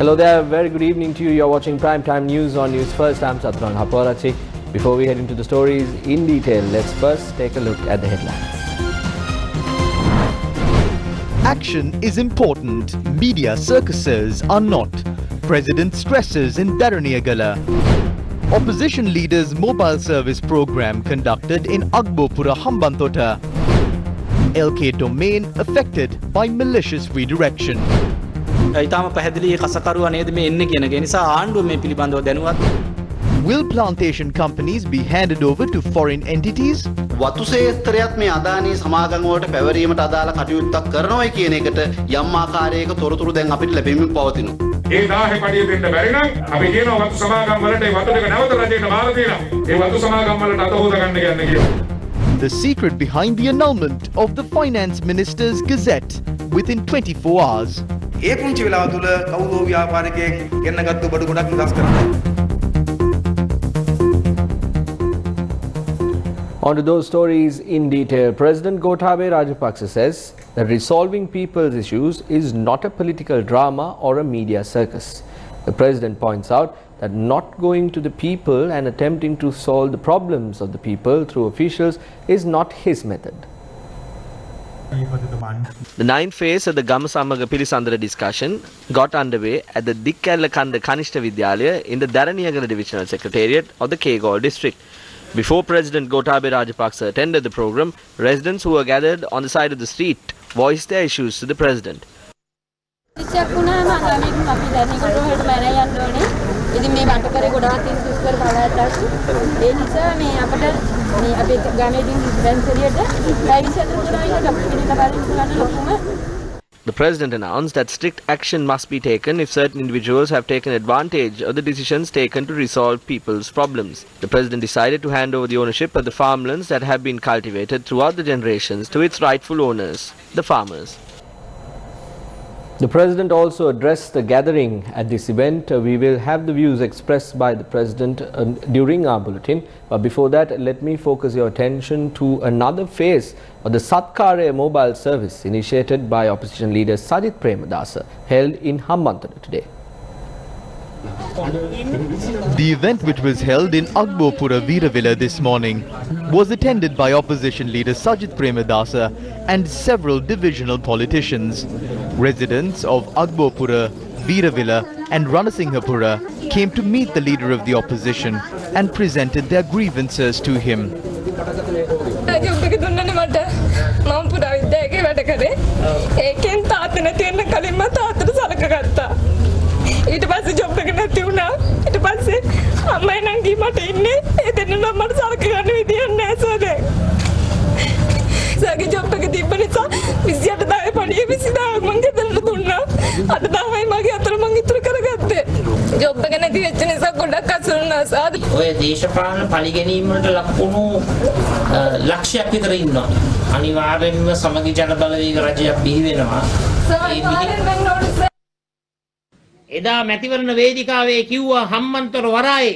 Hello there, very good evening to you. You're watching Primetime News on News First. I'm Satran Haparachi. Before we head into the stories in detail, let's first take a look at the headlines. Action is important. Media circuses are not. President stresses in Dharaniyagala. Opposition leaders' mobile service program conducted in Agbopura Hambantota. LK domain affected by malicious redirection. Will plantation companies be handed over to foreign entities? වතු ශේත්‍රයත් මේ අදානී සමාගම් වලට පැවරීමට අදාළ කටයුත්තක් කරනවායි කියන එකට යම් ආකාරයක තොරතුරු දැන් අපිට ලැබෙමින් පවතිනවා. ඒ 1000 පඩිය දෙන්න බැරි නම් අපි කියනවා වතු සමාගම් වලට ඒ වතු ටික නැවත රජයට බාර දීලා ඒ වතු සමාගම් වලට අත හොද ගන්න කියන්න කියලා. The secret behind the annulment of the Finance Minister's Gazette within 24 hours. ඒ පුංචි වෙලාව තුල කවුදෝ ව්‍යාපාරිකයෙක් ගෙන්නගත්තු බඩු ගොඩක් නිදහස් කරනවා. On to those stories in detail. President Gotabaya Rajapaksa says that resolving people's issues is not a political drama or a media circus. The president points out that not going to the people and attempting to solve the problems of the people through officials is not his method. The ninth phase of the Gamasamaga Pilisandara discussion got underway at the Dikkallakanda Kanishta Vidyalaya in the Dharaniyagala Divisional Secretariat of the Kegol district. Before President Gotabaya Rajapaksa attended the program, residents who were gathered on the side of the street voiced their issues to the president. The president announced that strict action must be taken if certain individuals have taken advantage of the decisions taken to resolve people's problems. The president decided to hand over the ownership of the farmlands that have been cultivated throughout the generations to its rightful owners, the farmers. The president also addressed the gathering at this event. We will have the views expressed by the president during our bulletin. But before that, let me focus your attention to another phase of the Satkare mobile service initiated by opposition leader Sajith Premadasa, held in Hambantota today. The event, which was held in Agbopura Veeravilla this morning, was attended by opposition leader Sajith Premadasa and several divisional politicians. Residents of Agbopura, Veeravilla and Ranasinghapura came to meet the leader of the opposition and presented their grievances to him. ඊට පස්සේ job එක නැති වුණා ඊට පස්සේ අම්මයි නංගි මට ඉන්නේ ඒ දෙන්න නම් මට සලක ගන්න විදියක් නැහැ සෝදේ සාගේ ජොබ් එක තිබ්බ නිසා 28000 පඩිය 20000ක් මං ගෙදරට දුන්නා අද තමයි මගේ අතර මං ඉතුරු කරගත්තේ ජොබ් එක නැති වෙච්ච නිසා ගොඩක් අසරණා සාද ඔය දේශපාලන පරිගැනීම් වලට ලක්වුණු ලක්ෂයක් විතර ඉන්නවා අනිවාර්යයෙන්ම සමගි ජන බලවේග රජයක් බිහි වෙනවා එදා මැතිවරණ වේදිකාවේ කිව්වා Hambantota වරායේ.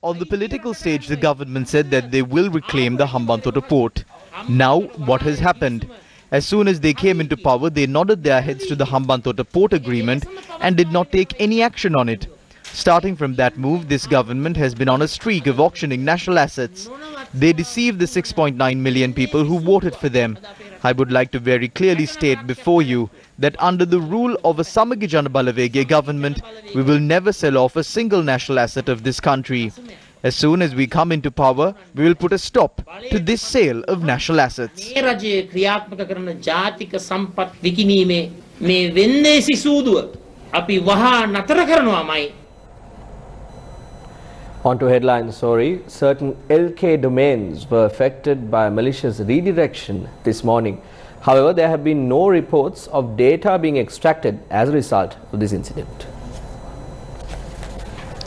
On the political stage, the government said that they will reclaim the Hambantota port. Now, what has happened? As soon as they came into power, they nodded their heads to the Hambantota port agreement and did not take any action on it. Starting from that move, this government has been on a streak of auctioning national assets. They deceived the 6.9 million people who voted for them. I would like to very clearly state before you that under the rule of a Samagi Jana Balavege government, we will never sell off a single national asset of this country. As soon as we come into power, we will put a stop to this sale of national assets. On to headline story. Certain LK domains were affected by malicious redirection this morning. However, there have been no reports of data being extracted as a result of this incident.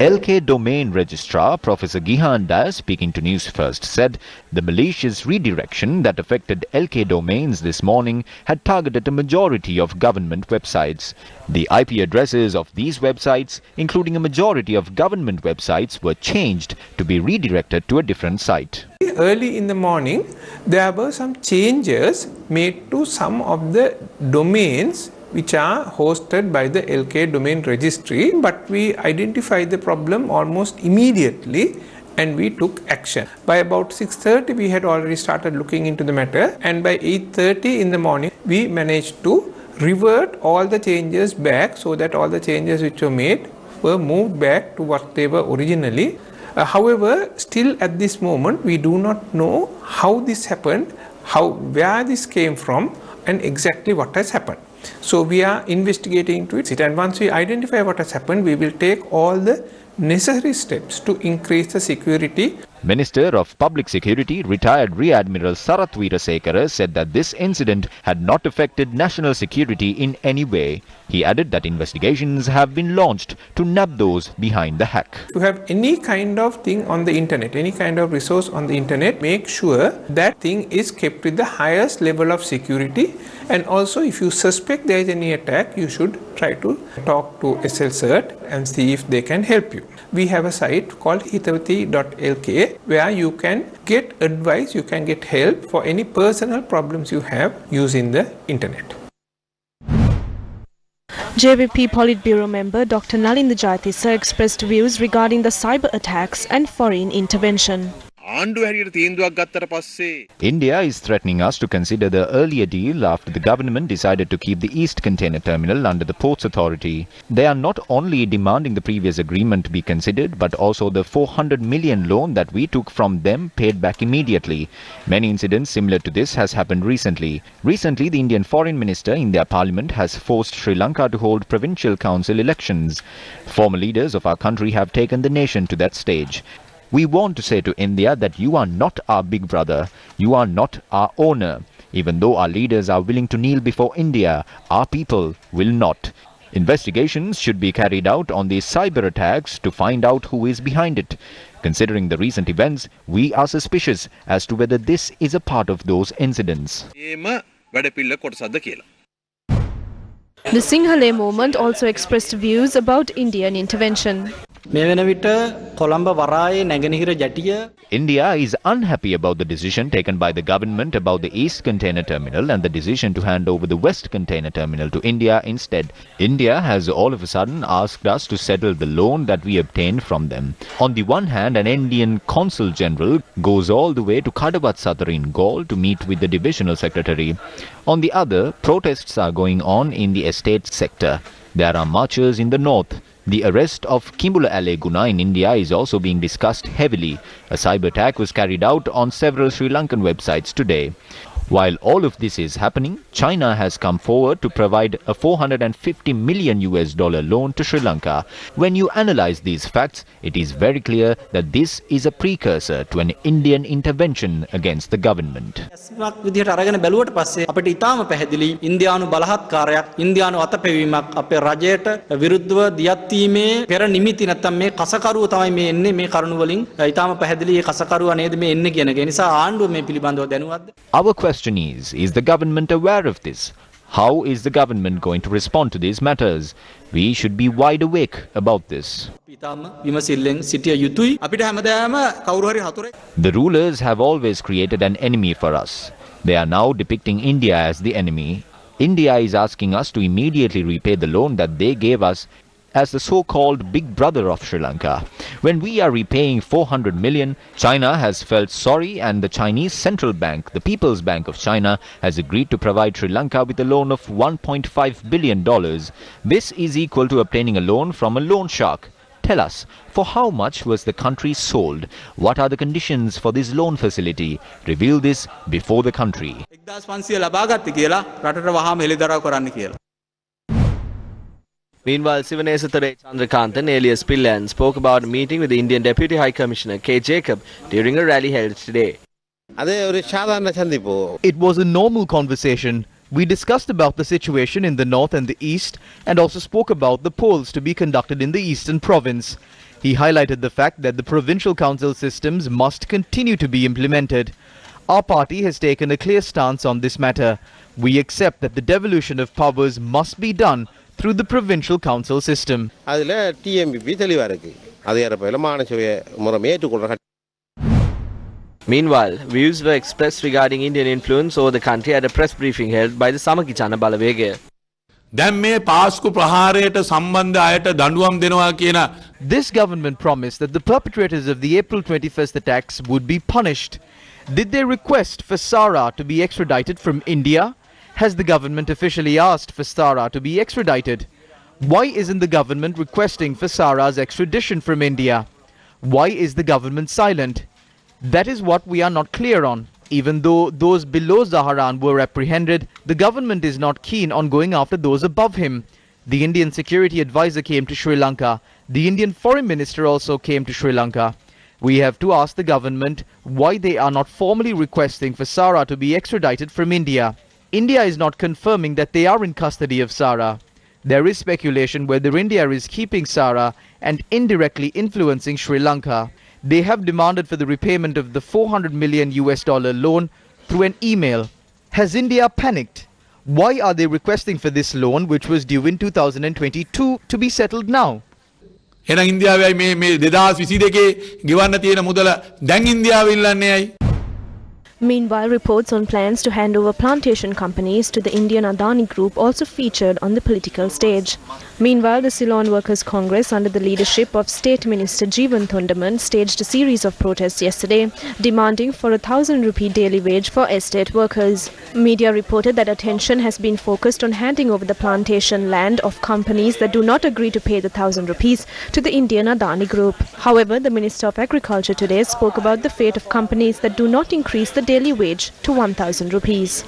LK Domain Registrar Professor Gihan Dayas, speaking to News First, said the malicious redirection that affected LK domains this morning had targeted a majority of government websites. The IP addresses of these websites, including a majority of government websites, were changed to be redirected to a different site. Early in the morning, there were some changes made to some of the domains which are hosted by the LK domain registry, but we identified the problem almost immediately and we took action. By about 6:30 we had already started looking into the matter, and by 8:30 in the morning we managed to revert all the changes back so that all the changes which were made were moved back to what they were originally. However, still at this moment we do not know how this happened, where this came from and exactly what has happened. So we are investigating into it, and once we identify what has happened, we will take all the necessary steps to increase the security. Minister of Public Security, retired Rear Admiral Sarath Weerasekara, said that this incident had not affected national security in any way. He added that investigations have been launched to nab those behind the hack. To have any kind of thing on the internet, any kind of resource on the internet, make sure that thing is kept with the highest level of security. And also, if you suspect there is any attack, you should try to talk to SLCert and see if they can help you. We have a site called Hitavati.lk where you can get advice, you can get help for any personal problems you have using the internet. JVP Politburo member Dr. Nalinda Jayatissa expressed views regarding the cyber attacks and foreign intervention. India is threatening us to consider the earlier deal after the government decided to keep the East Container Terminal under the Ports Authority. They are not only demanding the previous agreement to be considered, but also the 400 million loan that we took from them paid back immediately. Many incidents similar to this has happened recently. Recently, the Indian Foreign Minister in their parliament has forced Sri Lanka to hold provincial council elections. Former leaders of our country have taken the nation to that stage. We want to say to India that you are not our big brother, you are not our owner. Even though our leaders are willing to kneel before India, our people will not. Investigations should be carried out on these cyber attacks to find out who is behind it. Considering the recent events, we are suspicious as to whether this is a part of those incidents. The Sinhala movement also expressed views about Indian intervention. India is unhappy about the decision taken by the government about the East Container Terminal and the decision to hand over the West Container Terminal to India instead. India has all of a sudden asked us to settle the loan that we obtained from them. On the one hand, an Indian Consul General goes all the way to Kadawat Satar in Gaul to meet with the Divisional Secretary. On the other, protests are going on in the estate sector. There are marchers in the north. The arrest of Kimbula Ale Guna in India is also being discussed heavily. A cyber attack was carried out on several Sri Lankan websites today. While all of this is happening, China has come forward to provide a $450 million loan to Sri Lanka. When you analyze these facts, it is very clear that this is a precursor to an Indian intervention against the government. Our question is the government aware of this? How is the government going to respond to these matters? We should be wide awake about this. The rulers have always created an enemy for us. They are now depicting India as the enemy. India is asking us to immediately repay the loan that they gave us as the so-called big brother of Sri Lanka. When we are repaying 400 million, China has felt sorry, and the Chinese Central Bank, the People's Bank of China, has agreed to provide Sri Lanka with a loan of $1.5 billion. This is equal to obtaining a loan from a loan shark. Tell us, for how much was the country sold? What are the conditions for this loan facility? Reveal this before the country. Meanwhile, Sivanesatare Chandrakanthan, alias Pillan, spoke about a meeting with the Indian Deputy High Commissioner K. Jacob during a rally held today. It was a normal conversation. We discussed about the situation in the north and the east, and also spoke about the polls to be conducted in the eastern province. He highlighted the fact that the provincial council systems must continue to be implemented. Our party has taken a clear stance on this matter. We accept that the devolution of powers must be done through the provincial council system. Meanwhile, views were expressed regarding Indian influence over the country at a press briefing held by the Samakijana Balawegaya. This government promised that the perpetrators of the April 21st attacks would be punished. Did they request for Sara to be extradited from India? Has the government officially asked for Sara to be extradited? Why isn't the government requesting for Sara's extradition from India? Why is the government silent? That is what we are not clear on. Even though those below Zaharan were apprehended, the government is not keen on going after those above him. The Indian security advisor came to Sri Lanka. The Indian foreign minister also came to Sri Lanka. We have to ask the government why they are not formally requesting for Sara to be extradited from India. India is not confirming that they are in custody of Sara. There is speculation whether India is keeping Sara and indirectly influencing Sri Lanka. They have demanded for the repayment of the $400 million loan through an email. Has India panicked? Why are they requesting for this loan, which was due in 2022, to be settled now? Meanwhile, reports on plans to hand over plantation companies to the Indian Adani Group also featured on the political stage. Meanwhile, the Ceylon Workers' Congress, under the leadership of State Minister Jeevan Thundaman, staged a series of protests yesterday, demanding for ₹1,000 daily wage for estate workers. Media reported that attention has been focused on handing over the plantation land of companies that do not agree to pay the ₹1,000 to the Indian Adani Group. However, the Minister of Agriculture today spoke about the fate of companies that do not increase the daily wage to ₹1,000.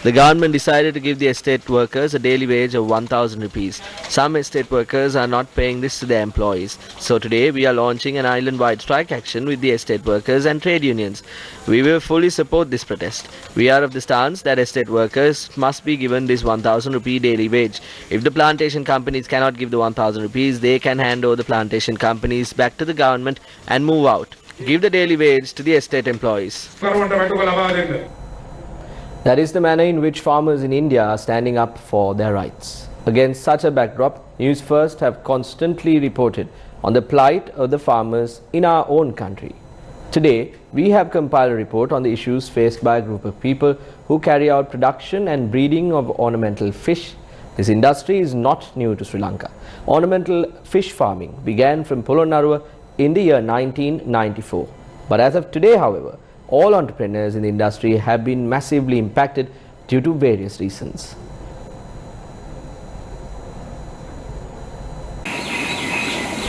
The government decided to give the estate workers a daily wage of ₹1,000. Some estate workers are not paying this to their employees. So today we are launching an island-wide strike action with the estate workers and trade unions. We will fully support this protest. We are of the stance that estate workers must be given this ₹1,000 daily wage. If the plantation companies cannot give the ₹1,000, they can hand over the plantation companies back to the government and move out. Give the daily wage to the estate employees. That is the manner in which farmers in India are standing up for their rights. Against such a backdrop, News First have constantly reported on the plight of the farmers in our own country. Today, we have compiled a report on the issues faced by a group of people who carry out production and breeding of ornamental fish. This industry is not new to Sri Lanka. Ornamental fish farming began from Polonnaruwa in the year 1994. But as of today, however, all entrepreneurs in the industry have been massively impacted due to various reasons.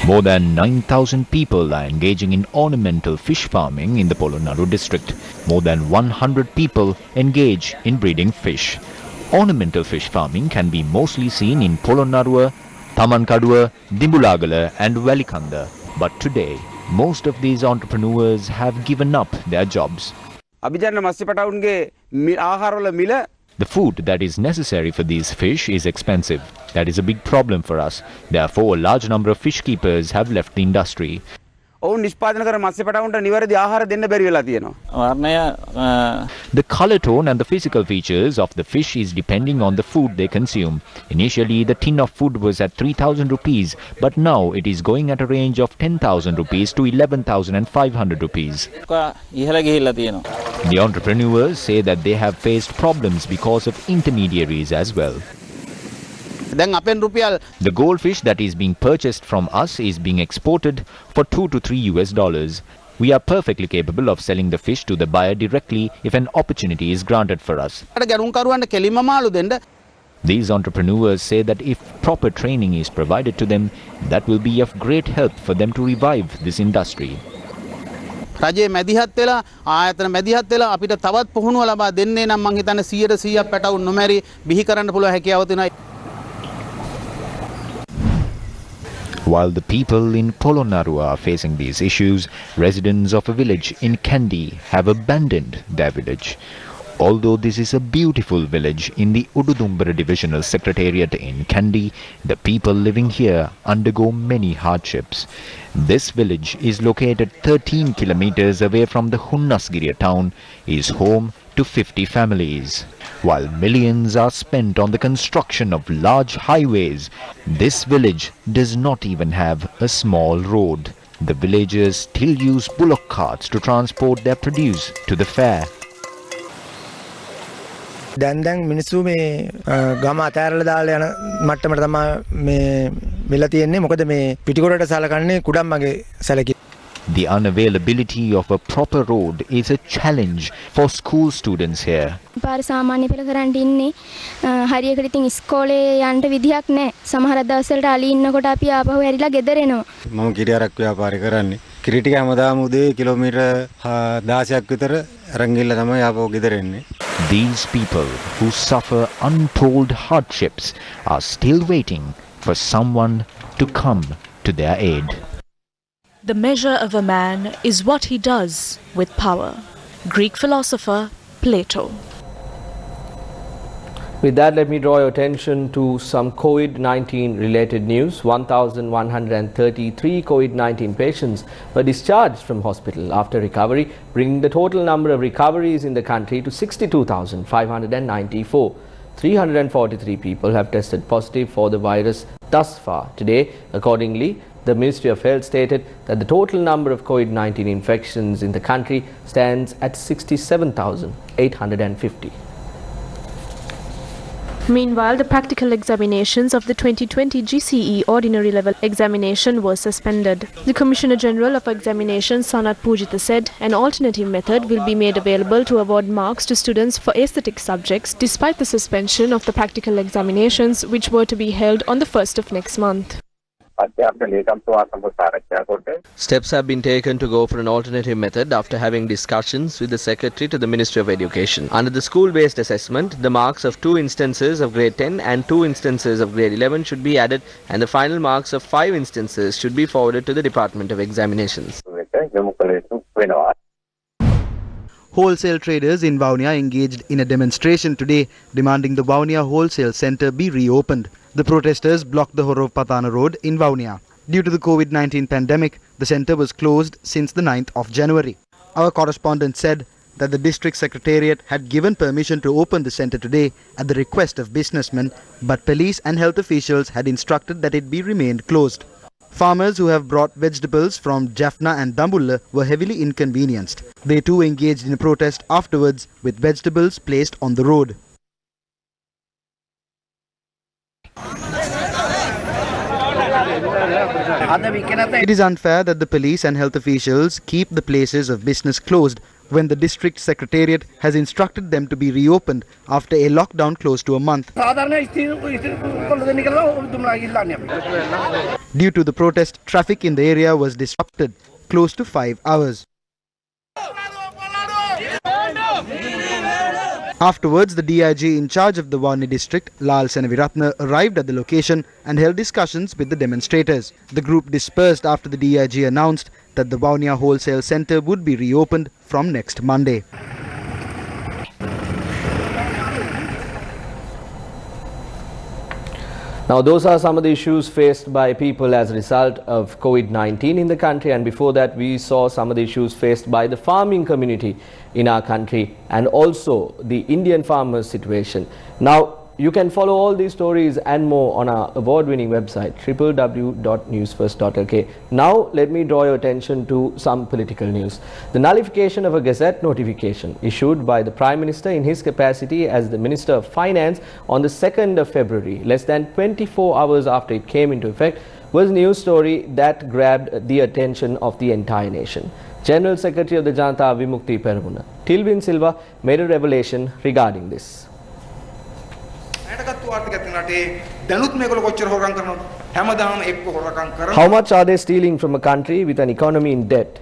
More than 9,000 people are engaging in ornamental fish farming in the Polonnaruwa district. More than 100 people engage in breeding fish. Ornamental fish farming can be mostly seen in Polonnaruwa, Tamankaduwa, Dimbulagala and Velikanda. But today, most of these entrepreneurs have given up their jobs. The food that is necessary for these fish is expensive. That is a big problem for us. Therefore, a large number of fish keepers have left the industry. The color tone and the physical features of the fish is depending on the food they consume. Initially, the tin of food was at ₹3,000, but now it is going at a range of ₹10,000 to ₹11,500. The entrepreneurs say that they have faced problems because of intermediaries as well. The goldfish that is being purchased from us is being exported for $2 to $3. We are perfectly capable of selling the fish to the buyer directly if an opportunity is granted for us. These entrepreneurs say that if proper training is provided to them, that will be of great help for them to revive this industry. රජයේ මැදිහත් වෙලා ආයතන මැදිහත් වෙලා අපිට තවත් පුහුණුව ලබා දෙන්නේ නම් මං හිතන්නේ 100% පැටවුන් නොමැරි බිහි කරන්න පුළුවන් හැකියාව තියෙනවා. While the people in Polonnaruwa are facing these issues, residents of a village in Kandy have abandoned their village. Although this is a beautiful village in the Ududumbara Divisional Secretariat in Kandy, the people living here undergo many hardships. This village is located 13 kilometers away from the Hunnasgiriya town, is home to 50 families. While millions are spent on the construction of large highways, this village does not even have a small road. The villagers still use bullock carts to transport their produce to the fair. දැන් මිනිස්සු මේ ගම අතෑරලා දාලා යන මට්ටමට තමයි මේ වෙලා තියෙන්නේ. මොකද මේ පිටිකොරට සලකන්නේ කුඩම්මගේ සැලකි. The unavailability of a proper road is a challenge for school students here. පාර සාමාන්‍ය පෙළ කරන්න ඉන්නේ හරියකට ඉතින් ඉස්කෝලේ යන්න විදියක් නැහැ. සමහර දවස්වලට අලි ඉන්නකොට අපි ආපහු ඇරිලා ගෙදර එනවා. මම කිරියාරක් ව්‍යාපාරය කරන්නේ. කිරි ටික හැමදාම උදේ කිලෝමීටර් 16ක් විතර අරන් ගිහලා තමයි ආපහු ගෙදර එන්නේ. These people who suffer untold hardships are still waiting for someone to come to their aid. The measure of a man is what he does with power. Greek philosopher Plato. With that, let me draw your attention to some COVID-19 related news. 1,133 COVID-19 patients were discharged from hospital after recovery, bringing the total number of recoveries in the country to 62,594. 343 people have tested positive for the virus thus far. Today, accordingly, the Ministry of Health stated that the total number of COVID-19 infections in the country stands at 67,850. Meanwhile, the practical examinations of the 2020 GCE Ordinary Level examination were suspended. The Commissioner General of Examinations, Sanat Pujitha, said an alternative method will be made available to award marks to students for aesthetic subjects despite the suspension of the practical examinations which were to be held on the 1st of next month. Steps have been taken to go for an alternative method after having discussions with the Secretary to the Ministry of Education. Under the school-based assessment, the marks of 2 instances of grade 10 and 2 instances of grade 11 should be added, and the final marks of 5 instances should be forwarded to the Department of Examinations. Wholesale traders in Vavuniya engaged in a demonstration today demanding the Vavuniya Wholesale Centre be reopened. The protesters blocked the Horov Patana Road in Vavuniya. Due to the COVID-19 pandemic, the centre was closed since the 9th of January. Our correspondent said that the district secretariat had given permission to open the centre today at the request of businessmen, but police and health officials had instructed that it be remained closed. Farmers who have brought vegetables from Jaffna and Dambulla were heavily inconvenienced. They too engaged in a protest afterwards with vegetables placed on the road. It is unfair that the police and health officials keep the places of business closed when the district secretariat has instructed them to be reopened after a lockdown close to a month. Due to the protest, traffic in the area was disrupted close to 5 hours. Afterwards, the DIG in charge of the Vavuniya district, Lal Senaviratna, arrived at the location and held discussions with the demonstrators. The group dispersed after the DIG announced that the Vavuniya Wholesale Centre would be reopened from next Monday. Now, those are some of the issues faced by people as a result of COVID-19 in the country, and before that we saw some of the issues faced by the farming community in our country and also the Indian farmers' situation. Now, you can follow all these stories and more on our award-winning website www.newsfirst.lk. Now, let me draw your attention to some political news. The nullification of a Gazette notification issued by the Prime Minister in his capacity as the Minister of Finance on the 2nd of February, less than 24 hours after it came into effect, was a news story that grabbed the attention of the entire nation. General Secretary of the Janata Vimukti Peramuna, Tilvin Silva, made a revelation regarding this. How much are they stealing from a country with an economy in debt?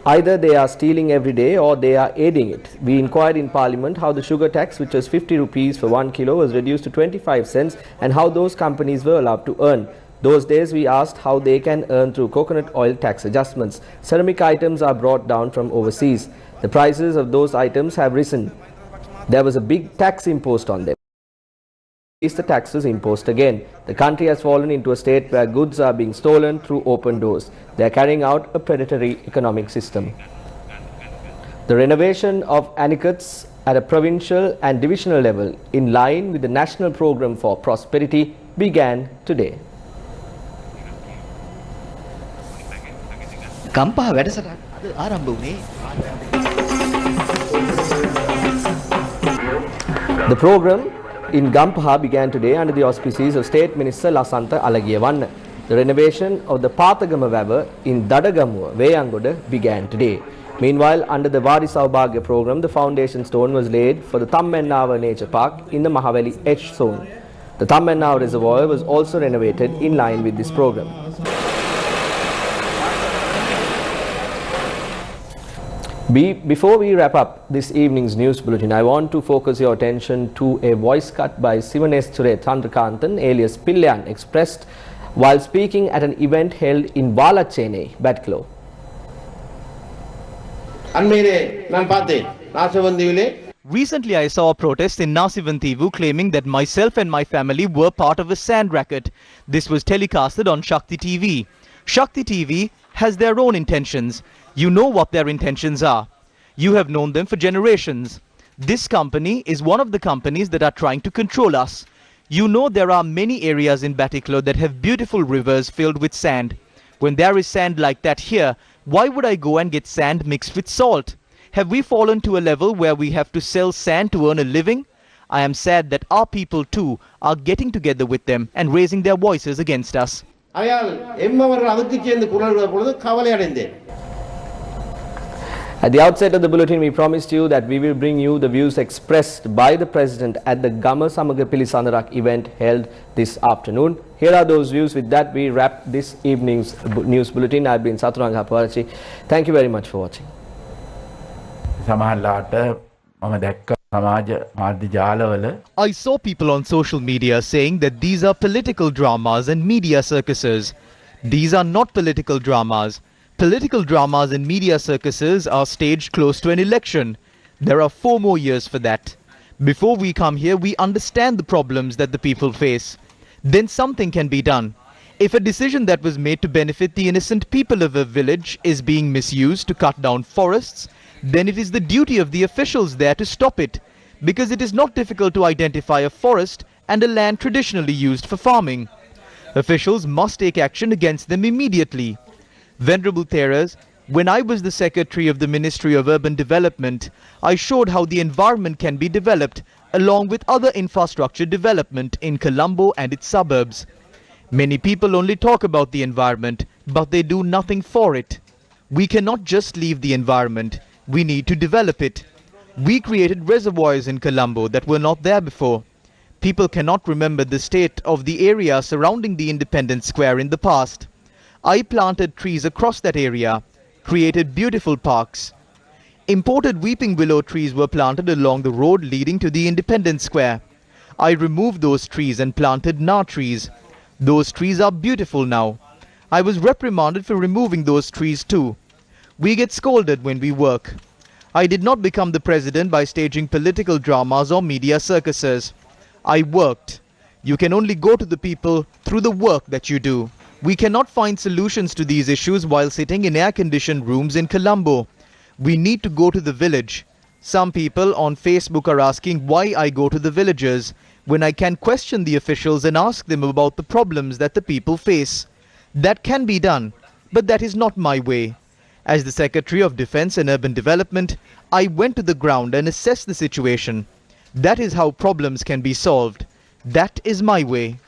Either they are stealing every day or they are aiding it. We inquired in Parliament how the sugar tax, which was 50 rupees for 1 kilo, was reduced to 25 cents and how those companies were allowed to earn. Those days we asked how they can earn through coconut oil tax adjustments. Ceramic items are brought down from overseas. The prices of those items have risen. There was a big tax imposed on them. The taxes imposed again. The country has fallen into a state where goods are being stolen through open doors. They are carrying out a predatory economic system. The renovation of anicuts at a provincial and divisional level in line with the National Programme for Prosperity began today. කම්පා වැඩසටහන ආරම්භ වුණේ The program in Gampaha began today under the auspices of State Minister Lasantha Alagiyawanna. The renovation of the Pathagama Wawa in Dadagamuwa, Veyangoda began today. Meanwhile, under the Vadi Saubhagya program, the foundation stone was laid for the Thammennawa Nature Park in the Mahaveli H zone. The Thammennawa Reservoir was also renovated in line with this program. Before we wrap up this evening's news bulletin, I want to focus your attention to a voice cut by Sivanesture Thandrakanthan alias Pillan expressed while speaking at an event held in Valachene, Batklo. Recently, I saw a protest in Nasivantivu claiming that myself and my family were part of a sand racket. This was telecasted on Shakti TV. Shakti TV has their own intentions. You know what their intentions are. You have known them for generations. This company is one of the companies that are trying to control us. You know there are many areas in Batiklo that have beautiful rivers filled with sand. When there is sand like that here, why would I go and get sand mixed with salt? Have we fallen to a level where we have to sell sand to earn a living? I am sad that our people too are getting together with them and raising their voices against us. At the outset of the bulletin, we promised you that we will bring you the views expressed by the President at the Gama Samaga Pilisandarak event held this afternoon. Here are those views. With that, we wrap this evening's news bulletin. I've been Saturanga Parachi. Thank you very much for watching. I saw people on social media saying that these are political dramas and media circuses. These are not political dramas. Political dramas and media circuses are staged close to an election. There are 4 more years for that. Before we come here, we understand the problems that the people face. Then something can be done. If a decision that was made to benefit the innocent people of a village is being misused to cut down forests, then it is the duty of the officials there to stop it, because it is not difficult to identify a forest and a land traditionally used for farming. Officials must take action against them immediately. Venerable Theras, when I was the Secretary of the Ministry of Urban Development, I showed how the environment can be developed along with other infrastructure development in Colombo and its suburbs. Many people only talk about the environment, but they do nothing for it. We cannot just leave the environment. We need to develop it. We created reservoirs in Colombo that were not there before. People cannot remember the state of the area surrounding the Independence Square in the past. I planted trees across that area, created beautiful parks. Imported weeping willow trees were planted along the road leading to the Independence Square. I removed those trees and planted nar trees. Those trees are beautiful now. I was reprimanded for removing those trees too. We get scolded when we work. I did not become the president by staging political dramas or media circuses. I worked. You can only go to the people through the work that you do. We cannot find solutions to these issues while sitting in air-conditioned rooms in Colombo. We need to go to the village. Some people on Facebook are asking why I go to the villages when I can question the officials and ask them about the problems that the people face. That can be done, but that is not my way. As the Secretary of Defence and Urban Development, I went to the ground and assessed the situation. That is how problems can be solved. That is my way.